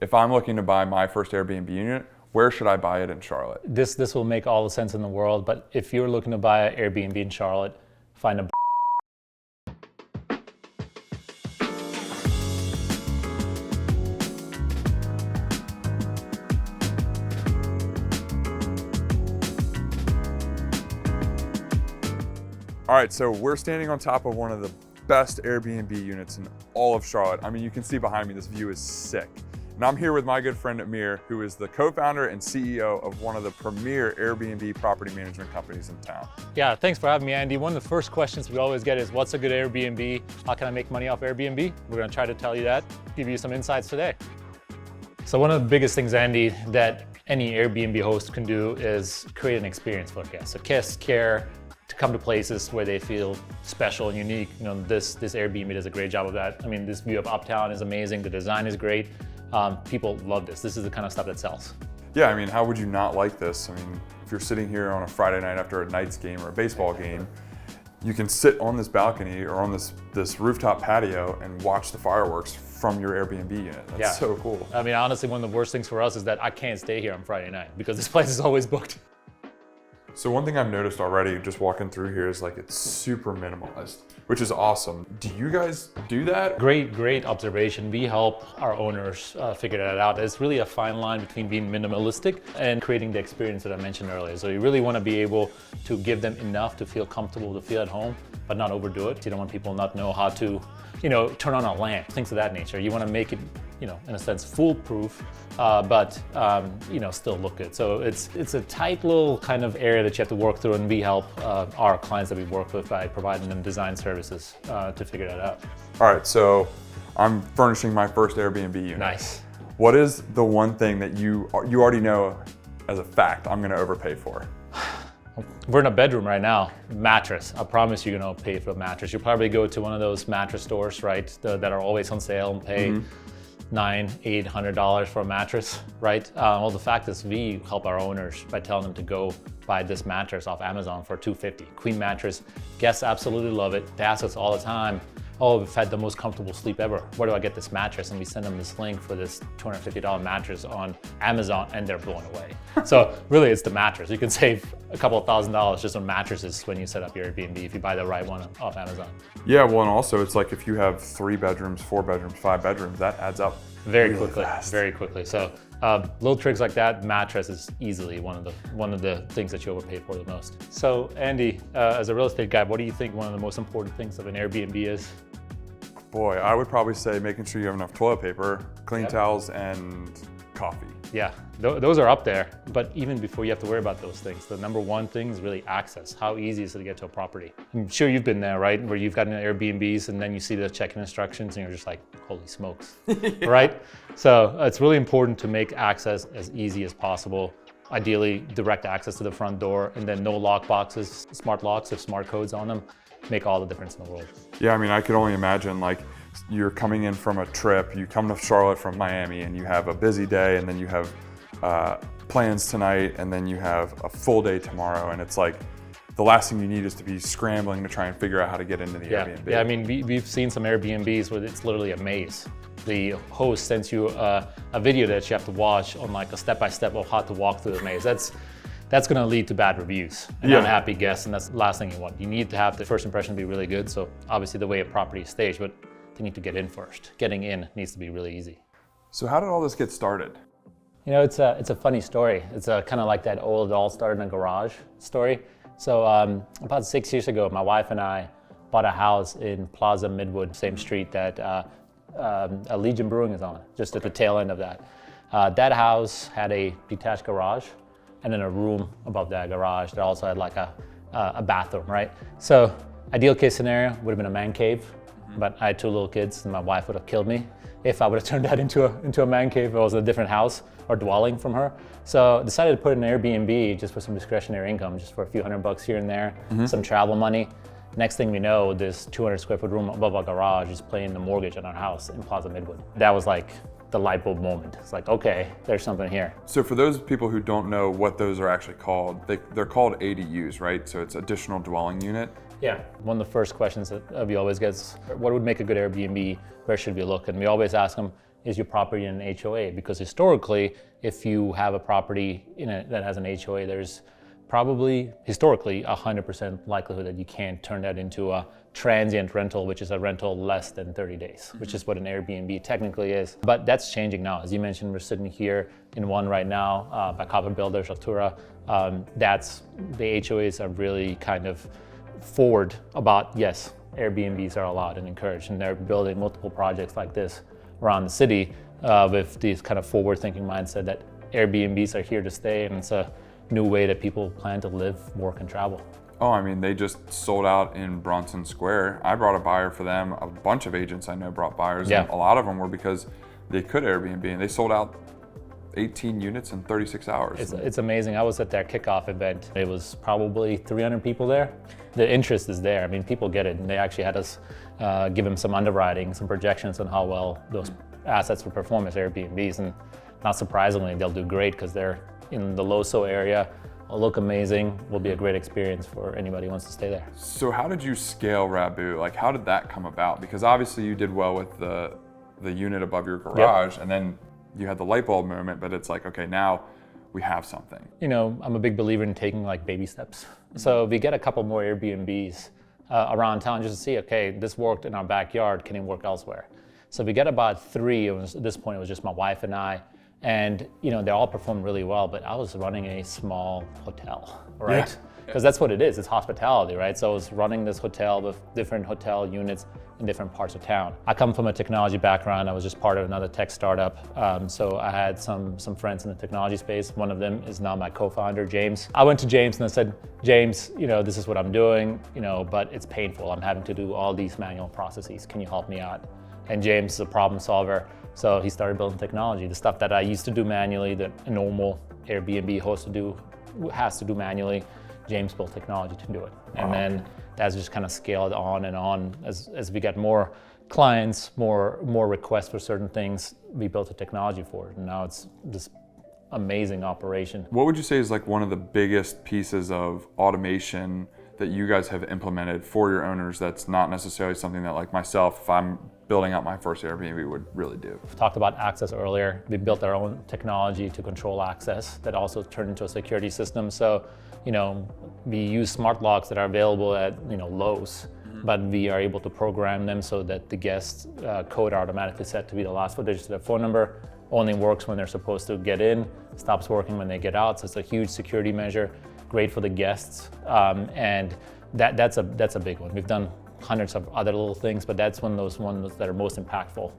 if I'm looking to buy my first Airbnb unit, where should I buy it in Charlotte? This will make all the sense in the world, but if you're looking to buy an Airbnb in Charlotte, find a All right, so we're standing on top of one of the best Airbnb units in all of Charlotte. I mean, you can see behind me, this view is sick. And I'm here with my good friend Emir, who is the co-founder and CEO of one of the premier Airbnb property management companies in town. Yeah, thanks for having me, Andy. One of the first questions we always get is, what's a good Airbnb? How can I make money off Airbnb? We're gonna try to tell you that, give you some insights today. So one of the biggest things, Andy, that any Airbnb host can do is create an experience for guests. So guests care to come to places where they feel special and unique. You know, this Airbnb does a great job of that. I mean, this view of Uptown is amazing. The design is great. People love this. This is the kind of stuff that sells. Yeah, I mean, how would you not like this? I mean, if you're sitting here on a Friday night after a Knights game or a baseball game, you can sit on this balcony or on this rooftop patio and watch the fireworks from your Airbnb unit. That's so cool. I mean, honestly, one of the worst things for us is that I can't stay here on Friday night because this place is always booked. So one thing I've noticed already just walking through here is like it's super minimalist, which is awesome. Do you guys do that? Great observation. We help our owners figure that out. It's really a fine line between being minimalistic and creating the experience that I mentioned earlier. So you really want to be able to give them enough to feel comfortable, to feel at home, but not overdo it. You don't want people not know how to, turn on a lamp, things of that nature. You want to make it, in a sense, foolproof, but still look good. So it's a tight little kind of area that you have to work through, and we help our clients that we work with by providing them design services to figure that out. All right, so I'm furnishing my first Airbnb unit. Nice. What is the one thing that you already know as a fact I'm gonna overpay for? We're in a bedroom right now. Mattress. I promise you're gonna pay for a mattress. You'll probably go to one of those mattress stores, right, that are always on sale and pay $900-800 for a mattress, right? Well, the fact is we help our owners by telling them to go buy this mattress off Amazon for $250. Queen mattress. Guests absolutely love it. They ask us all the time, oh, we've had the most comfortable sleep ever. Where do I get this mattress? And we send them this link for this $250 mattress on Amazon, and they're blown away. So really, it's the mattress. You can save a couple of $1,000s just on mattresses when you set up your Airbnb if you buy the right one off Amazon. Yeah, well, and also it's like if you have 3 bedrooms, 4 bedrooms, 5 bedrooms, that adds up very really quickly. fast. Very quickly. So little tricks like that. Mattress is easily one of the things that you overpay for the most. So Andy, as a real estate guy, what do you think one of the most important things of an Airbnb is? Boy, I would probably say making sure you have enough toilet paper, clean towels, and coffee. Yeah, those are up there. But even before you have to worry about those things, the number one thing is really access. How easy is it to get to a property? I'm sure you've been there, right? Where you've gotten Airbnbs and then you see the check-in instructions and you're just like, holy smokes, right? So it's really important to make access as easy as possible. Ideally, direct access to the front door, and then no lock boxes, smart locks with smart codes on them. Make all the difference in the world. Yeah, I mean, I could only imagine, like, you're coming in from a trip, you come to Charlotte from Miami, and you have a busy day, and then you have plans tonight, and then you have a full day tomorrow, and it's like, the last thing you need is to be scrambling to try and figure out how to get into the Airbnb. Yeah, I mean, we've seen some Airbnbs where it's literally a maze. The host sends you a video that you have to watch on like a step-by-step of how to walk through the maze. That's going to lead to bad reviews and unhappy guests, and that's the last thing you want. You need to have the first impression be really good, so obviously the way a property is staged, but they need to get in first. Getting in needs to be really easy. So how did all this get started? It's a funny story. It's kind of like that old all started in a garage story. So about 6 years ago, my wife and I bought a house in Plaza Midwood, same street that a Legion Brewing is on, just at the tail end of that. That house had a detached garage, and then a room above that garage that also had like a bathroom, right? So ideal case scenario would have been a man cave, but I had 2 little kids and my wife would have killed me if I would have turned that into a man cave if it was a different house or dwelling from her. So decided to put it in an Airbnb just for some discretionary income, just for a few $100 here and there, some travel money. Next thing we know, this 200 square foot room above our garage is paying the mortgage on our house in Plaza Midwood. That was like the light bulb moment. It's like, okay, there's something here. So for those people who don't know what those are actually called, they're called ADUs, right? So it's additional dwelling unit. Yeah, one of the first questions that we always get is, what would make a good Airbnb? Where should we look? And we always ask them, is your property in an HOA? Because historically, if you have a property that has an HOA, there's probably historically 100% likelihood that you can't turn that into a transient rental, which is a rental less than 30 days, which is what an Airbnb technically is. But that's changing now. As you mentioned, we're sitting here in one right now by Copper Builders, Altura. That's the HOAs are really kind of forward about, yes, Airbnbs are allowed and encouraged, and they're building multiple projects like this around the city with this kind of forward-thinking mindset that Airbnbs are here to stay, and it's a new way that people plan to live, work, and travel. Oh, I mean, they just sold out in Bronson Square. I brought a buyer for them. A bunch of agents I know brought buyers, and a lot of them were because they could Airbnb, and they sold out 18 units in 36 hours. It's amazing. I was at their kickoff event. It was probably 300 people there. The interest is there. I mean, people get it, and they actually had us give them some underwriting, some projections on how well those assets would perform as Airbnbs, and not surprisingly, they'll do great because they're in the Loso area, will look amazing, will be a great experience for anybody who wants to stay there. So how did you scale Rabu? Like, how did that come about? Because obviously you did well with the unit above your garage, and then you had the light bulb moment, but it's like, okay, now we have something. You know, I'm a big believer in taking like baby steps. So if we get a couple more Airbnbs around town just to see, okay, this worked in our backyard, can it work elsewhere? So we get about 3, at this point it was just my wife and I, and you know, they all performed really well, but I was running a small hotel, right? Because that's what it is, it's hospitality, right? So I was running this hotel with different hotel units in different parts of town. I come from a technology background. I was just part of another tech startup. So I had some friends in the technology space. One of them is now my co-founder, James. I went to James and I said, James, you know, this is what I'm doing, you know, but it's painful. I'm having to do all these manual processes. Can you help me out? And James is a problem solver. So he started building technology. The stuff that I used to do manually, that a normal Airbnb host has to do manually, James built technology to do it. And then that's just kind of scaled on and on. As we got more clients, more requests for certain things, we built a technology for it. And now it's this amazing operation. What would you say is like one of the biggest pieces of automation that you guys have implemented for your owners that's not necessarily something that, like myself, if I'm building out my first Airbnb, would really do? We talked about access earlier. We built our own technology to control access that also turned into a security system. So, you know, we use smart locks that are available at, you know, Lowe's, but we are able to program them so that the guest code are automatically set to be the last 4 digits of their phone number, only works when they're supposed to get in, stops working when they get out. So it's a huge security measure, great for the guests, and that's a big one. We've done hundreds of other little things, but that's one of those ones that are most impactful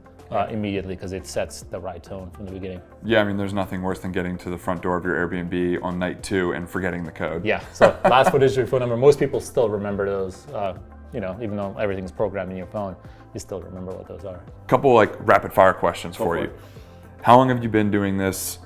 immediately because it sets the right tone from the beginning. Yeah, I mean, there's nothing worse than getting to the front door of your Airbnb on night 2 and forgetting the code. Yeah, so last 4 digits of your phone number, most people still remember those, you know, even though everything's programmed in your phone, you still remember what those are. Couple like rapid fire questions for you. How long have you been doing this?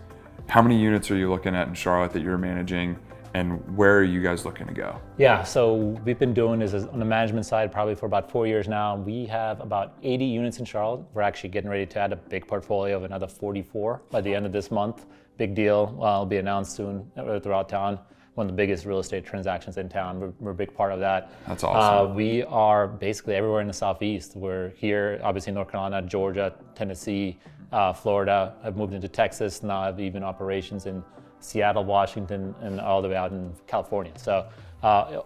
How many units are you looking at in Charlotte that you're managing? And where are you guys looking to go? Yeah, so we've been doing this on the management side probably for about 4 years now. We have about 80 units in Charlotte. We're actually getting ready to add a big portfolio of another 44 by the end of this month. Big deal, it'll be announced soon throughout town. One of the biggest real estate transactions in town. We're a big part of that. That's awesome. We are basically everywhere in the Southeast. We're here, obviously North Carolina, Georgia, Tennessee, Florida. I've moved into Texas, now I have even operations in Seattle, Washington, and all the way out in California. So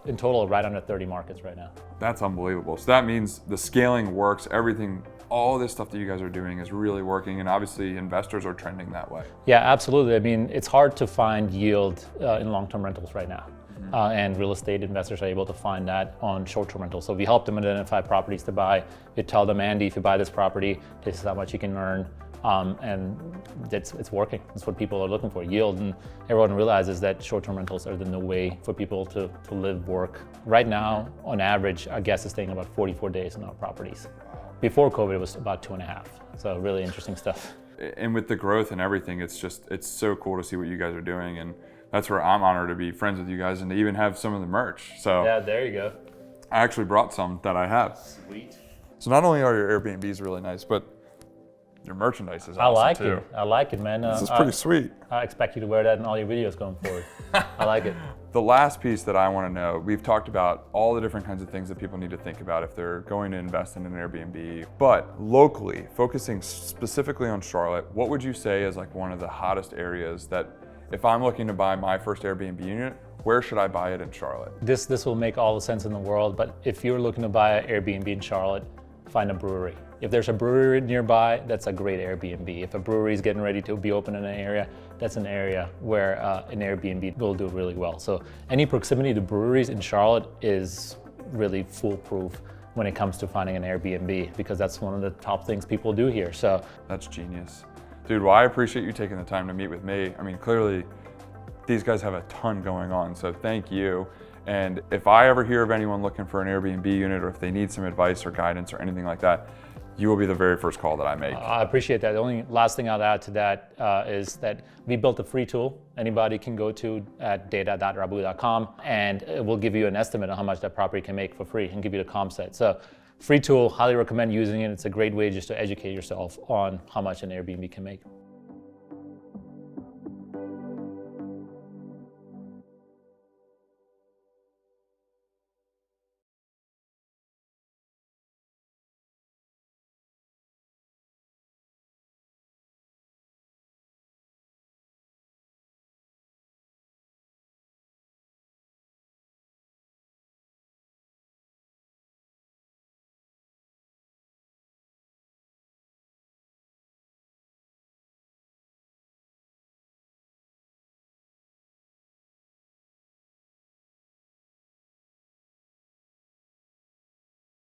in total, right under 30 markets right now. That's unbelievable. So that means the scaling works, everything, all this stuff that you guys are doing is really working, and obviously investors are trending that way. Yeah, absolutely. I mean, it's hard to find yield in long-term rentals right now. And real estate investors are able to find that on short-term rentals. So we help them identify properties to buy. We tell them, Andy, if you buy this property, this is how much you can earn. And it's working. It's what people are looking for, yield. And everyone realizes that short-term rentals are the new way for people to live, work. Right now, on average, our guest is staying about 44 days in our properties. Before COVID, it was about 2.5. So really interesting stuff. And with the growth and everything, it's so cool to see what you guys are doing. And that's where I'm honored to be friends with you guys and to even have some of the merch. So yeah, there you go. I actually brought some that I have. Sweet. So not only are your Airbnbs really nice, but Your merchandise is I awesome like too. it. I like it, man. This is pretty sweet. I expect you to wear that in all your videos going forward. I like it. The last piece that I want to know, we've talked about all the different kinds of things that people need to think about if they're going to invest in an Airbnb, but locally, focusing specifically on Charlotte, what would you say is like one of the hottest areas that if I'm looking to buy my first Airbnb unit, where should I buy it in Charlotte? This will make all the sense in the world, but if you're looking to buy an Airbnb in Charlotte, find a brewery. If there's a brewery nearby, that's a great Airbnb. If a brewery is getting ready to be open in an area, that's an area where an Airbnb will do really well. So any proximity to breweries in Charlotte is really foolproof when it comes to finding an Airbnb, because that's one of the top things people do here. So that's genius. Dude, well, I appreciate you taking the time to meet with me. I mean, clearly these guys have a ton going on, so thank you. And if I ever hear of anyone looking for an Airbnb unit, or if they need some advice or guidance or anything like that, you will be the very first call that I make. I appreciate that. The only last thing I'll add to that is that we built a free tool anybody can go to at data.rabu.com, and it will give you an estimate on how much that property can make for free and give you the comp set. So free tool, highly recommend using it. It's a great way just to educate yourself on how much an Airbnb can make.